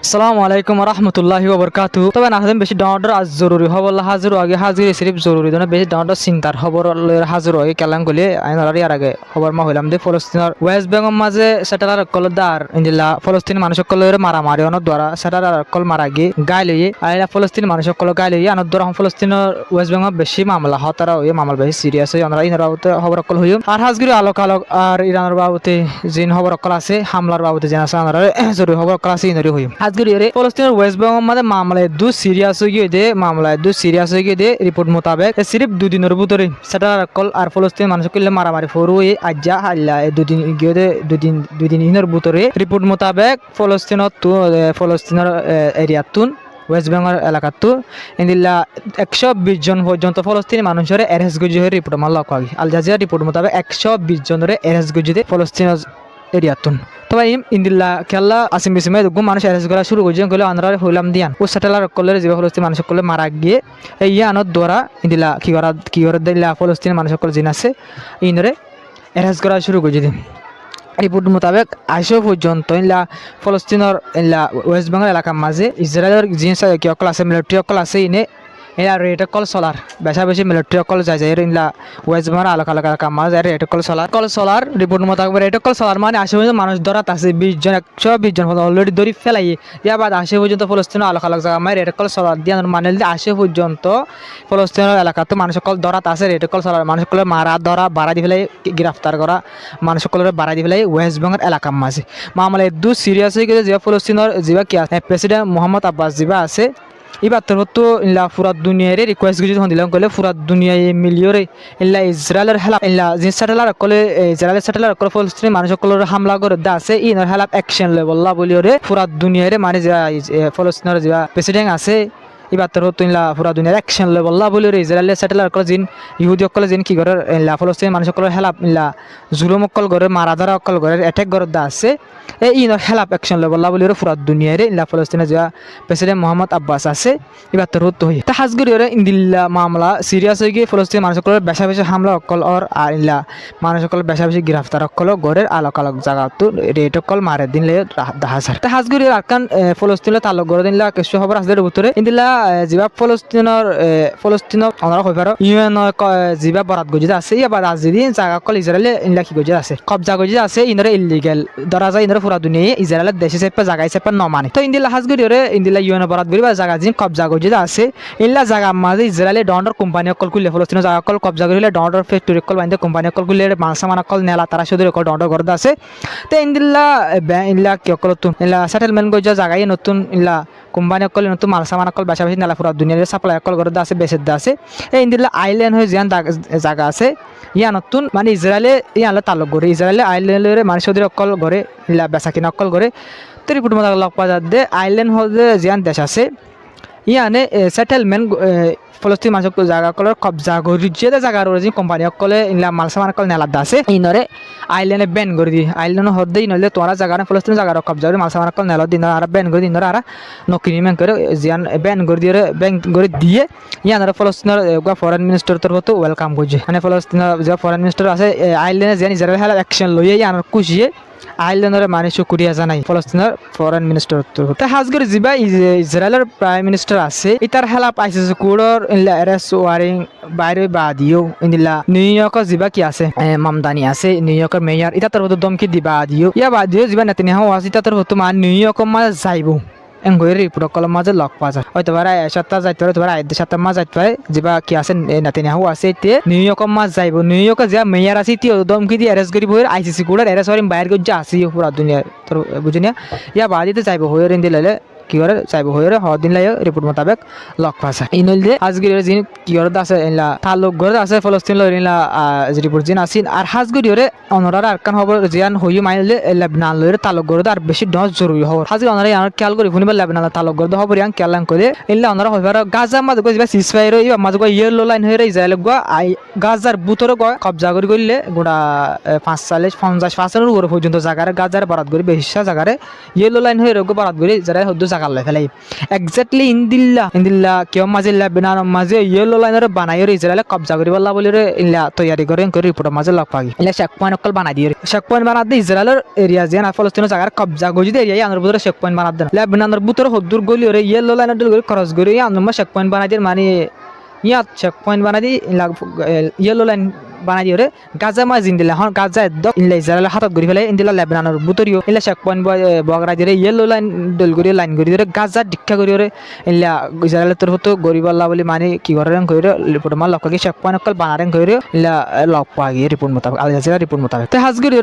আসসালামু আলাইকুম রহমতুল্লাহি ওবরকাতু। তবে না বেশি ডাউনলোড আজ জরুরি খবর হাজির আগে হাজির সিরিফ জরুরি দনে বেশি ডাউনলোড চিন্তার খবর হাজির আগে কেলাম গলি আইন ইয়ার আগে খবর মা হইলাম দে ফলস্তিনের ওয়েস্ট বেঙ্গল মাঝে সেটার কল দার ইন্দিল্লা ফলস্তিন মানুষ সকলের মারামারি অনর দ্বারা সেটার কল মারা গিয়ে গাই লইয়ে আইলা ফলস্তিন মানুষ সকল গাই লইয়ে আনর দ্বারা ফলস্তিনের ওয়েস্ট বেঙ্গল বেশি মামলা হতারা হয়ে মামলা বেশি সিরিয়াস হয়ে আমরা ইনার বাবুতে খবর কল হইম আর হাজগিরি আলোক আলোক আর ইরানের বাবুতে জিন খবর কল আছে হামলার বাবুতে যেন আছে আমরা জরুরি খবর কল আছে ইনারি হইম আজকের ইয়ারে ফলস্তিনের ওয়েস্ট বেঙ্গল মাঝে মামলায় দু সিরিয়াস হয়ে গিয়ে দে রিপোর্ট মোতাবেক সিরিফ দুদিনের ভিতরে সেটা কল আর ফলস্তিন মানুষ করলে মারামারি ফরু আজ্জা হাল্লা দুদিন গিয়ে দে দুদিন ইনের ভিতরে রিপোর্ট মোতাবেক ফলস্তিনের এরিয়াতুন ওয়েস্ট বেঙ্গল এলাকাতো ইন্দিল্লা 120 জন পর্যন্ত ফলস্তিনি মানুষের অ্যারেস্ট গজি হয়ে রিপোর্ট মাল্লা কাগি আল জাজিরা রিপোর্ট মোতাবেক 120 জনের অ্যারেস্ট গজিতে ফলস্তিনের এরিয়াতুন তবে ইন্দিল্লা খেলা আসিম বিসিমে দুগুম মানুষ অ্যারেস্ট করা শুরু করছে গেলে আমরা হইলাম দিয়ান ও সেটেলার কলের যে ফলস্তিন মানুষ সকলে মারা গিয়ে এই আনত দ্বারা ইন্দিল্লা কি করে দিল্লা ফলস্তিন মানুষ সকল জিন আছে ইনরে অ্যারেস্ট করা শুরু করছে দিন রিপোর্ট মোতাবেক আইসো পর্যন্ত ইল্লা ফলস্তিনের ইল্লা ওয়েস্ট বেঙ্গল এলাকার মাঝে ইসরায়েলের জিনিস কি অকল আছে মিলিটারি অকল আছে ইনে এরা রেট কল সোলার বেশি মিলিটারি কল যায় ইলা ওয়েস্ট বেঙ্গল আলাদা আলাদা এলাকার মাঝে রেট কল সোলার রিপোর্ট মোতাবেক রেট কল সোলার মানে আশে পর্যন্ত মানুষ ধরাত আছে 20 জন 120 জন অলরেডি ধরি ফেলাই ইয়ার বাদ আশে পর্যন্ত ফলস্তিনের আলাদা আলাদা জায়গা মানে রেট কল সোলার দিয়ে মানে আশে পর্যন্ত ফলস্তিনের এলাকাতে মানুষ সকল ধরাত আছে রেট কল সোলার মানুষ সকলের মারা ধরা বাড়া দি ফেলাই গ্রেফতার করা মানুষ সকলের বাড়া দি ফেলাই ওয়েস্ট বেঙ্গল এলাকার মাঝে মামলা দু সিরিয়াস হয়ে গেছে যে ফলস্তিনের যিবা কি আছে প্রেসিডেন্ট মোহাম্মদ আব্বাস যিবা আছে এবার তোর তো ইল্লা পুরা দুনিয়ারে রিকোয়েস্ট কিছু দিলাম কলে পুরা দুনিয়ায় মিলিয়রে ইল্লা ইসরায়েলের হেলা ইল্লা যে স্যাটেলার কলে ইসরায়েলের স্যাটেলার কলে ফলস্তিনি মানুষ সকলের হামলা করে দা আছে ইনর হেলাপ অ্যাকশন লেবল্লা বলিওরে পুরা দুনিয়ারে মানে যে ফলস্তিনের যে প্রেসিডেন্ট আছে এবার তোর তো ইল্লা পুরা দুনিয়ার অ্যাকশন লেবল্লা বলিওরে ইসরায়েলের স্যাটেলার কলে জিন ইহুদি অকলে জিন কি করে ইল্লা ফলস্তিনি মানুষ সকলের হেলাপ ইল্লা জুলুম অকল করে মারা ধরা অকল করে অ্যাটাক করে দা আছে এই ইনর হেলাপ অ্যাকশন লেবল্লা বলিওরে পুরা দুনিয়ারে ইল্লা ফলস্তিনের যে প্রেসিডেন্ট মোহাম্মদ আব্বাস আছে এবার তো রুত হই তা হাজগুড়িরে ইন্দিল্লা মামলা সিরিয়াস হয়ে গিয়ে ফলস্তিন মানুষ সকলের বেশি হামলা অকল আর ইল্লা মানুষ সকল বেশি গ্রেফতার অকল গড়ের আলোক আলোক জায়গা তো রেট অকল মারে দিনলে হাজার তা হাজগুড়ির আরকান ফলস্তিনের তালুক গড়ে দিনলা কিছু খবর আছে ভিতরে ইন্দিল্লা যিবা ফলস্তিনের অনার হইবার ইউএন যিবা বরাত গজিতে আছে ইয়াবার আজিদিন জায়গা অকল ইসরায়েলে ইনলা কি গজিতে আছে কবজা গজিতে আছে ইনরে ইলিগেল ধরা যায় ইনরে পুরা দুনিয়ায় ইসরায়েলের দেশে চেপে জায়গায় চেপে নমানে তো ইন্দিল্লা হাজগুড়িরে ইন্দিল্লা ইউএন বরাত গরিবা জায়গা জিন কবজা গজিতে আছে ইল্লা জায়গা মাঝে ইসরায়েলে ডন্ডর কোম্পানি অকল খুললে ফলস্তিনের জায়গা অকল কবজা করিলে ডন্ডর ফ্যাক্টরি অকল বাইন্দে কোম্পানি অকল খুললে মানসামান অকল নেলা তারা শুধু অকল ডন্ডর ঘর আছে তো ইন্দিল্লা ইল্লা কি অকল নতুন ইল্লা সেটেলমেন্ট গজা জায়গায় নতুন ইল্লা কোম্পানি অকল নতুন মানসামান অকল বেশি নেলা পুরা দুনিয়ার সাপ্লাই অকল ঘর আছে বেসের দা আছে এই ইন্দিল্লা আইল্যান্ড হয়ে জিয়ান জায়গা আছে ইয়া নতুন মানে ইসরায়েলে ইয়ালে তালুক করে ইসরায়েলে আইল্যান্ডের মানুষ অকল ঘরে ইল্লা বেচা কিনা অকল করে তো রিপোর্ট মতো লগ পাওয়া যাচ্ছে আইল্যান্ড হলে জিয়ান দেশ আছে ইয়ানে সেটেলমেন্ট ফলস্তিন মানুষ জায়গা কলর কবজা করি যে জায়গা রয়েছে কোম্পানি অকলে ইনলা মালসামান অকল নেলাদ আছে ইনরে আইল্যান্ডে ব্যান করে দি আইল্যান্ড হদ্দে ইনলে তোরা জায়গা ফলস্তিন জায়গা কবজা করে মালসামান অকল নেলাদ দিন আর ব্যান করে দিন আর নকিনি ম্যান করে জিয়ান ব্যান করে দিয়ে ব্যান করে দিয়ে ইয়ানরে ফলস্তিনের ফরেন মিনিস্টার তরফ ওয়েলকাম করছে মানে ফলস্তিনের যে ফরেন মিনিস্টার আছে আইল্যান্ডে জিয়ান ইসরায়েল হেলা অ্যাকশন লইয়ে ইয়ানর খুশিয়ে আইল্যান্ডের মানুষ কুরিয়া জানাই ফলস্তিনের ফরেন মিনিস্টার তো হাজগর যিবা ইসরায়েলের প্রাইম মিনিস্টার আছে ইতার হেলা পাইছে কুড়র ইনলা এরেস্ট ওয়ারিং বাইরে বা দিও ইনলা নিউ ইয়র্কের যিবা কি আছে মামদানি আছে নিউ ইয়র্কের মেয়র ইতা তোর দমকি দিবা দিও ইয়া বা দিও যিবা নেতানিয়াহু আছে ইতা তোর মান নিউ ইয়র্কের মাঝে যাইব এঙ্গের রিপোর্ট কলম মাঝে লগ পাওয়া যায় হয়তো পারে সপ্তাহ যাইতে পারে তোমার 1 সপ্তাহ মাঝ যাইতে পারে যিবা কি আছে নেতানিয়াহু আছে এতে নিউ ইয়র্কের মাঝ যাইব নিউ ইয়র্কে যা মেয়র আছে তি দমকি দি অ্যারেস্ট করি বইর আইসিসি কোডের অ্যারেস্ট করি বাইরে গজ্জা আছে পুরা দুনিয়া তোর বুঝিনা ইয়া বাদিতে যাইব হইর ইন্দিলে কি করে চাইব হইরে দিন লাই রিপোর্ট মোতাবেক লক পাশা ইনল যে আজগির জিন কি করে আছে ইনলা তালুক ঘর আছে ফলস্তিন লইলা রিপোর্ট জিন আসিন আর হাজগিরে অনরার আরকান খবর জিয়ান হইউ মাইলে লেবনান লইরে তালুক ঘর আর বেশি ডজ জরুরি খবর হাজি অনরা আর খেয়াল করি ফুনিবা লেবনান তালুক ঘর খবর ইয়ান খেয়াল করে ইনলা অনরা হইবার গাজা মাঝ গো জিবা সিসফায়ার ইবা মাঝ গো ইয়েলো লাইন হইরে ইসরায়েল গো আই গাজার বুতর গো কবজা করি গইলে গোটা 45-50 পার্সেন্টের উপর পর্যন্ত জায়গার গাজার বরাত করি বেশি জায়গারে ইয়েলো লাইন হইরে গো বরাত করি যারা হদ্দু জায়গা লাই ফেলাই এক্স্যাক্টলি ইন্দিল্লা কিয় মাঝে লেবানন মাঝে ইয়েলো লাইনের বানাই ইসরায়েলে কবজা করি বলা বলি ইলা তৈয়ারি করে রিপোর্টের মাঝে লগ পাগি ইলা চেক পয়েন্ট অকল বানাই দিয়ে চেক পয়েন্ট বানাই দিয়ে ইসরায়েলের এরিয়া যে না ফলস্তিনের জায়গার কবজা গজি দিয়ে এরিয়া আনর ভিতরে চেক পয়েন্ট বানাই দেন লেবাননের ভিতরে হদ্দুর গলি রে ইয়েলো লাইনের ডল করে ক্রস করে আনর চেক পয়েন্ট বানাই দিয়ে মানে ইয়াত চেক পয়েন্ট বানাই দি ইয়েলো লাইন বানাই দিয়ে গাজা মাছ ইন্দিলা হন গাজা একদম ইনলা ইসরায়েলের হাতত ঘুরি ফেলে ইন্দিলা লেবাননের বুতরিও ইলা চেক পয়েন্ট বগরা দিয়ে ইয়েলো লাইন ডল করে লাইন করে দিয়ে গাজা দীক্ষা করে ইলা ইসরায়েলের তরফ তো গরিব আল্লাহ বলে মানে কি করে করে রিপোর্ট মার লক্ষ্য চেক পয়েন্ট অকল বানারেন করে ইলা লক পাওয়া গিয়ে রিপোর্ট মোতাবেক আল জাজিরা রিপোর্ট মোতাবেক তো হাজগুড়ি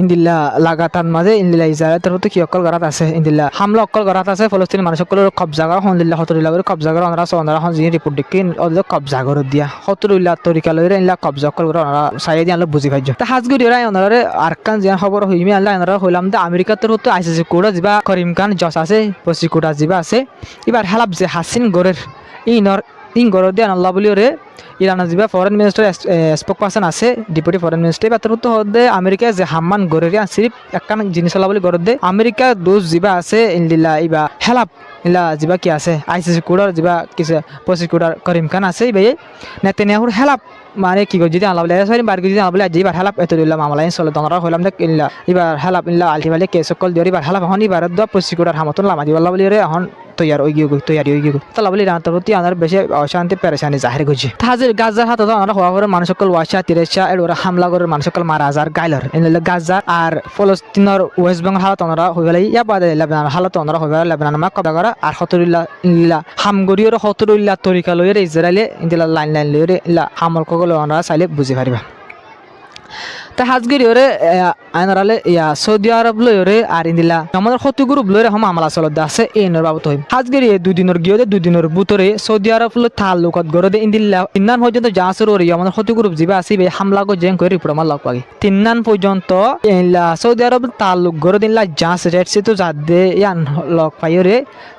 ইন্দিলা লাগাতার মাঝে ইন্দিলা ইসরায়েলের তরফ তো কি অকল গরাত আছে ইন্দিলা হামলা অকল গরাত আছে ফলস্তিনি মানুষ সকলের কবজা করা হন্দিল্লা হতরিল্লা করে কবজা করা ওনারা ওনারা হন যে রিপোর্ট দেখি ওদের কবজা করে দিয়া হতরিল্লা তরিকা লইরে ইলা কবজা অকল করে ওনারা সাইয়ে দিয়ে আনলো বুঝি পাইছো তা হাজগুড়ি ওনারা আরকান যে খবর হইমি আনলা ওনারা হইলাম তো আমেরিকার তরফ তো আইসিসি কোড যা করিম খান জস আছে পসি কোড যা আছে এবার হেলাপ যে হাসিন গরের ইন গর দিয়ে আল্লাহ বলি রে ইরানের যা ফরেন মিনিস্টার স্পোক পার্সন আছে ডেপুটি ফরেন মিনিস্টার এবার তরফ তো হদে আমেরিকা যে হাম্মান গরের সিরিফ একখান জিনিস আল্লাহ বলি গর দে আমেরিকা দোষ যা আছে ইনদিল্লা ইবা হেলাপ ইলা যা কি আছে আইসিসি কোডর যা কিছু পসি কোডার করিম খান আছে ইবে নেতানিয়াহুর হেলাপ মানে কি কই যদি আল্লাহ বলে সরি বার যদি আল্লাহ বলে যেবার হেলাপ এত দিলাম আমলাই চলে তোমরা হইলাম দেখ ইল্লা এবার হেলাপ ইল্লা আলটিমেটলি কেস কল দিও এবার হেলাপ হনি বার দ পসি কোডার হামতন লামা দিও আল্লাহ বলি রে এখন তৈয়ার হয়ে গিয়ে তৈয়ারি হয়ে গিয়ে তাহলে বলি রান্তার প্রতি আমার বেশি অশান্তি পেরেশানি জাহির করছে হাজির গাজার হাতে আমরা হওয়া করে মানুষ সকল ওয়াশা তিরেশা এর ওরা হামলা করে মানুষ সকল মারা যার গাইলর এনে গাজা আর ফলস্তিনের ওয়েস্ট বেঙ্গল হালত আমরা হয়ে গেলে ইয়া বাদে লেবানন হালত আমরা হয়ে গেলে লেবানন মা কদা করা আর হতরুল্লাহ হামগরিয়র হতরুল্লাহ তরিকা লইরে ইসরায়েলে ইন্দিলা লাইন লইরে ইলা হামল কগল আমরা চাইলে বুঝি পারিবা তা হাজগিরি ওরে আইনারালে ইয়া সৌদি আরব লইরে আর ইন্দিলা আমাদের ক্ষতি গ্রুপ লইরে হম আমলা চলত আছে এনর বাবত হই হাজগিরি দুদিনের গিয়ে দুদিনের বুতরে সৌদি আরব ল তাল্লুকাত গরে দে ইন্দিলা তিননান পর্যন্ত জাসুর ওরে আমাদের ক্ষতি গ্রুপ জিবা আসিবে হামলা গো জেং করে রিপোর্ট মার লগ পাগি তিননান পর্যন্ত ইলা সৌদি আরব তাল্লুক গরে দিনলা জাস রেট সে তো যাদে ইয়ান লগ পাইরে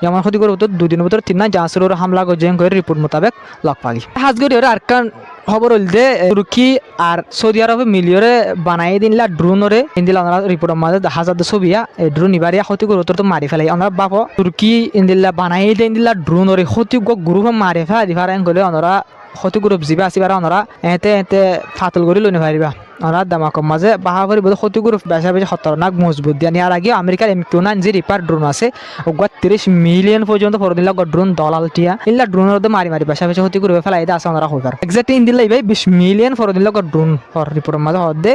আমার ক্ষতি গ্রুপ তো দুদিনের ভিতরে তিননান জাসুর ওরে হামলা গো জেং করে রিপোর্ট মোতাবেক লগ পাগি হাজগিরি ওরে আরকান খবর হল দে তুর্কি আর সৌদি আরবে মিলিয়রে বানাই দিনলা ড্রোনরে ইন্দিলা আমরা রিপোর্টের মাঝে দেখা যাচ্ছে ছবিয়া এই ড্রোন ইবারিয়া ক্ষতি করে তো মারি ফেলাই আমরা বাপ তুর্কি ইন্দিলা বানাই দিয়ে ইন্দিলা ড্রোনরে ক্ষতি গ্রুপ মারি ফেলাই দিফারেন গলে আমরা ক্ষতি গ্রুপ যিবা আসিবার আমরা এতে ফাতল করে লইনে পারিবা আমরা দামাকম মাঝে বাহাবরি বোধ ক্ষতি গ্রুপ বেশা বেশি খতরনাক মজবুত দিয়া নিয়ার আগে আমেরিকার MQ-9 যে রিপার ড্রোন আছে ওগুলো 30 মিলিয়ন পর্যন্ত ফর দিলা ড্রোন দলাল টিয়া ইল্লা ড্রোনের মারি বেশা বেশি ক্ষতি করে ফেলাই আছে আমরা হইবার এক্স্যাক্টলি ইন্দিলা ইবাই 20 মিলিয়ন ফর দিলা ড্রোন ফর রিপোর্টের মাঝে হদে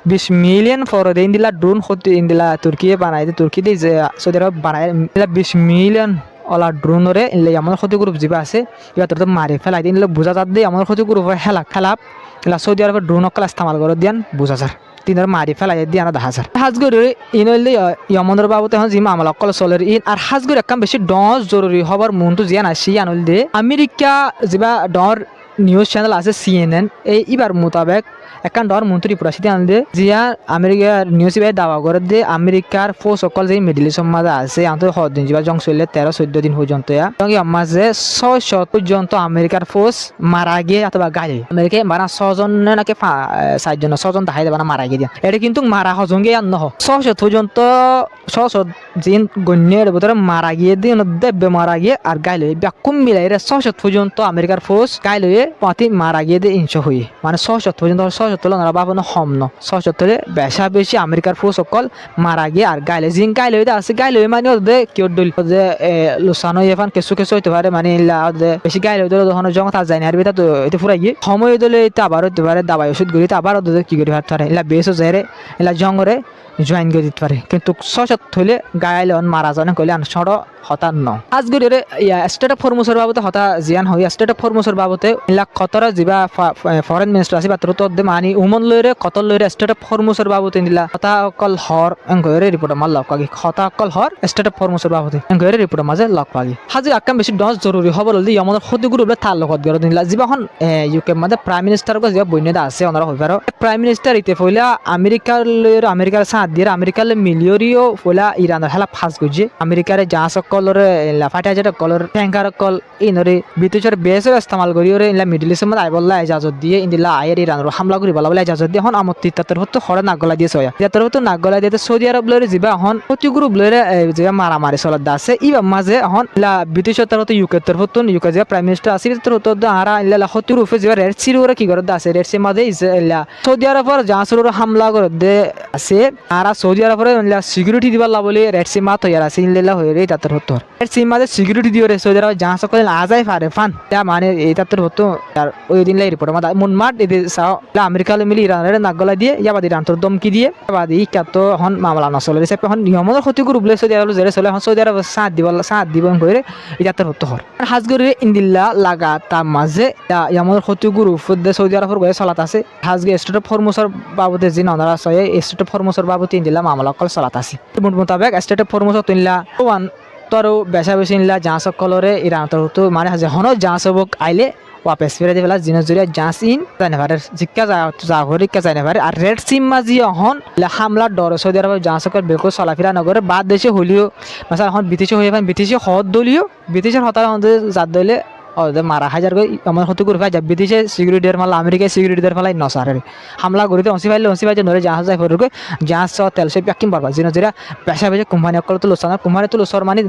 20 মিলিয়ন ফর দে ইন্দিলা ড্রোন ক্ষতি ইন্দিলা তুর্কিয়ে বানাই দে তুর্কি দিয়ে সৌদি আরব বানাই 20 মিলিয়ন ওলা ড্রোনরে ইলে আমার ক্ষতি গ্রুপ যিবা আছে ইয়া তো মারি ফেলাই দিন বুঝা যাত দে আমার ক্ষতি গ্রুপ খেলাপ ইলা সৌদি আরবের ড্রোন অকল ইস্তেমাল করে দিয়ান বুঝা যার তিনর মারি ফেলাই দিয়ান দেখা যার হাজগুড়ি ইন হইলে ইয়মনের বাবুতে হন জিমা আমল অকল চলের ইন আর হাজগুড়ি একদম বেশি ডস জরুরি হবার মনটো জিয়ান আসি আন হইল দে আমেরিকা যিবা ডর নিউজ চ্যানেল আছে CNN এই ইবার মোতাবেক একান ডর মন্ত্রী পুরাশিতে আনদে জিয়া আমেরিকার নিউজ ইবাই দাওয়া করে দে আমেরিকার ফোর্স সকল যে মিডল ইস্ট মাঝে আছে আন্ত হদিন যিবা জং চললে 13-14 দিন পর্যন্ত মাঝে 600 পর্যন্ত আমেরিকার ফোর্স মারা গিয়ে অথবা গাড়ি আমেরিকায় মারা 6 জন নাকি 7 জন 6 জন দেখাই দেবা মারা গিয়ে দিয়া এটা কিন্তু মারা হজঙ্গে আর নহ 600 পর্যন্ত 600 জিন গণ্যের ভিতরে মারা গিয়ে দিয়ে দেবে মারা গিয়ে আর গাইলে ব্যাকুম মিলাই 600 পর্যন্ত আমেরিকার ফোর্স গাইলে পাতি মারা গিয়ে দিয়ে ইঞ্চ হয়ে মানে 600 পর্যন্ত 600 ওনারা বাবন হম ন 600 বেশা বেশি আমেরিকার ফোর্স সকল মারা গিয়ে আর গাইলে জিন গাইলে আছে গাইলে মানে ওদের কিউ ডল যে লুসানো এফান কিছু হইতে পারে মানে বেশি গাইলে ওদের যখন জং তা যায় না আর এটা তো এটা ফুরাই গিয়ে সময় দিলে এটা আবার হইতে পারে দাবাই ওষুধ গড়ি আবার ওদের কি করে হাত পারে এলা বেশও যায় রে এলা জঙ্গরে জয়েন করে দিতে পারে কিন্তু 600 হইলে গাইলে মারা জানে কইলে আনছড় হতান ন আজগুড়ি ইয়া স্টেট অফ ফরমোসর বাবতে হতা জিয়ান হই স্টেট অফ ফরমোসর বাবতে ইলা কতরা যিবা ফরেন মিনিস্টার আছে বাতর তো মানি উমন লইরে কতল লইরে স্টেট অফ ফরমোসর বাবতে নিলা হতা অকল হর এঙ্গরে রিপোর্ট মাল লক পাগি হতা অকল হর স্টেট অফ ফরমোসর বাবতে এঙ্গরে রিপোর্ট মাঝে লক পাগি হাজি আকাম বেশি ডস জরুরি খবর হল দি আমাদের ক্ষতি গ্রুপে তার লগত গর দিলা যিবাখন ইউকে মাঝে প্রাইম মিনিস্টার গো যিবা বইনেদা আছে ওনারা হইবারো প্রাইম মিনিস্টার ইতে ফইলা আমেরিকার লইরে আমেরিকার সাত দিয়ে আমেরিকার মিলিয়রিও ফলা ইরানের হেলা ফাঁস গুজে আমেরিকার জাহাজ কলর ফাটা যেটা কলর ট্যাঙ্কার কল ইনরে বিদেশের বেসের ইস্তেমাল করি ওরে ইলা মিডল ইস্টের মধ্যে আইবল্লা এজাজত দিয়ে ইন্দিলা আয়ের ইরানের হামলা করি বলা বলে এজাজত দিয়ে এখন আমত্তি তার হতো হরে নাক গলা দিয়ে সয়া তার হতো নাক গলা দিয়ে সৌদি আরব লরে যাবা এখন প্রতি গ্রুপ লরে যে মারামারি চলত আছে ইবা মাঝে এখন ইলা বিদেশের তার হতো ইউকে তার হতো ইউকে যে প্রাইম মিনিস্টার আছে তার হতো আরা ইলা হতো রূপে যে রেড সি ওরে কি করে আছে রেড সি মাঝে ইলা সৌদি আরবের জাহাজের হামলা করে দে আছে আর সৌদি আরবের সিকিউরিটি দিবার বলে রেড সি মা তৈরি আছে ইল্লা হয়ে রে তার হতো রেড সি মাঝে সিকিউরিটি দিয়ে রে সৌদি আরব জাহাজ করে আজাই পারে ফান তা মানে এই তার হতো আর ওই দিন লাই রিপোর্ট মাদা মুনমাট এদি সাও আমেরিকা মিলি ইরানের নাগলা দিয়ে ইয়াবাদি রান্তর দমকি দিয়ে ইয়াবাদি কাতো হন মামলা নচলে দিছে এখন নিয়মর ক্ষতি গ্রুপলে সৌদি আরব জেরে চলে এখন সৌদি আরব সাথ দিব করে এটা তার হতো হর হাজগরি ইন্দিল্লা লাগা তার মাঝে ইয়ামর ক্ষতি গ্রুপ দে সৌদি আরবের গয়ে চলাত আছে হাজগে স্টেট অফ ফরমোসর বাবদে জিন অনারা সয়ে স্টেট অফ ফরমোসর বাবদে ইন্দিল্লা মামলা কল চলাত আছে মোতাবেক স্টেট অফ ফরমোসর তুইলা ওয়ান তরো বেশা বেশি নিলা জাহাজ কলরে ইরান তোর হতো মানে হনো জাহাজ হবক আইলে ওয়াপেস ফিরে দিবেলা জিনিস জুড়ে জাহাজ ইন জানে পারে জিক্কা যা হরিকা জানে পারে আর রেড সিম মাঝি এখন হামলার ডর সৌদি আরব জাহাজ কল বিলকুল চলাফেরা নগরে বাদ দেশে হলিও mesela এখন বিদেশি হয়ে পান বিদেশি হদ দলীয় বিদেশের হতার জাত দলে মারা হাজার গই আমার হতে করে যা বিদেশে সিকিউরিটির মাল আমেরিকায় সিকিউরিটির ফালাই নসারে হামলা করিতে অসি ফাইলে নরে জাহাজ যাই ফরকে জাহাজ তেল সে প্যাকিং পারবা জিন যেটা পেশা পেশা কোম্পানি অকল তো লোসানা কোম্পানি তো লোসর মানে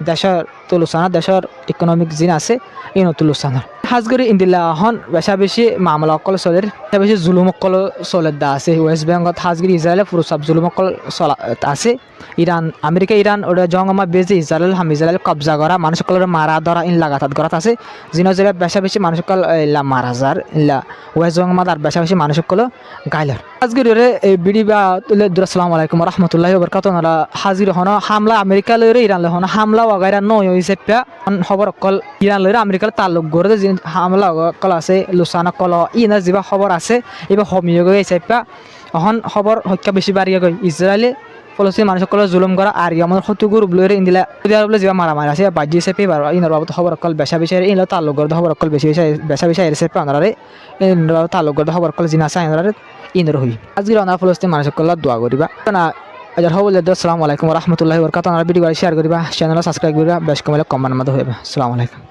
দেশের তো লোসানা দেশের ইকোনমিক জিন আছে এই নতুন লোসানা হাজগরি ইন্দিল্লা হন বেশা বেশি মামলা অকল চলের বেশি জুলুম অকল চলের দা আছে ওয়েস্ট বেঙ্গল হাজগরি ইসরায়েলে পুরো সব জুলুম অকল চলা আছে ইরান আমেরিকা ইরান ওটা জঙ্গমা বেজে ইসরায়েল ইসরায়েল কবজা করা মানুষ সকলের মারা ধরা ইন লাগাতার করাত আছে জিনো জেলা বেশা বেশি মানুষ সকল ইলা মারা যার ইলা ওয়েস্ট জঙ্গমা আর বেশা বেশি মানুষ সকল গাইলার হাজগরি রে এই বিডি বা তুলে আসসালামু আলাইকুম রহমতুল্লাহি ওয়া বারাকাতুহু না হাজির হন হামলা আমেরিকা লরে ইরান লরে হন হামলা ওয়াগাইরা নয় হইছে খবর অকল ইরান লরে আমেরিকার তাল্লুক গড়ে যে হামলা কল আছে লুসানা কল ইনা যা খবর আছে এবার হমিয়ে গেছে এখন খবর হত্যা বেশি বাড়িয়ে গই ইসরায়েলে ফলস্তিন মানুষ সকল জুলুম করা আর আমার শত্রুগুর বলে ইন্দিলা সৌদি আরব যা মারামারি আছে বাজি হিসেবে ইনার বাবদ খবর অকল বেশা বেশি ইনলা তাল্লুক গড়ে খবর অকল বেশি বেশা বেশি হিসেবে আনারে ইনরা তাল্লুক গড়ে খবর অকল জিনা আছে ইনারে ইনর হই আজকে অনার ফলস্তিন মানুষ সকল দোয়া করিবা না আজার হবল আসসালামু আলাইকুম রহমতুল্লাহি ওয়া বারাকাতুহু ভিডিও শেয়ার করিবা চ্যানেল সাবস্ক্রাইব করিবা বেশ কমলে কমেন্ট মধ্যে হইবা আসসালামু আলাইকুম।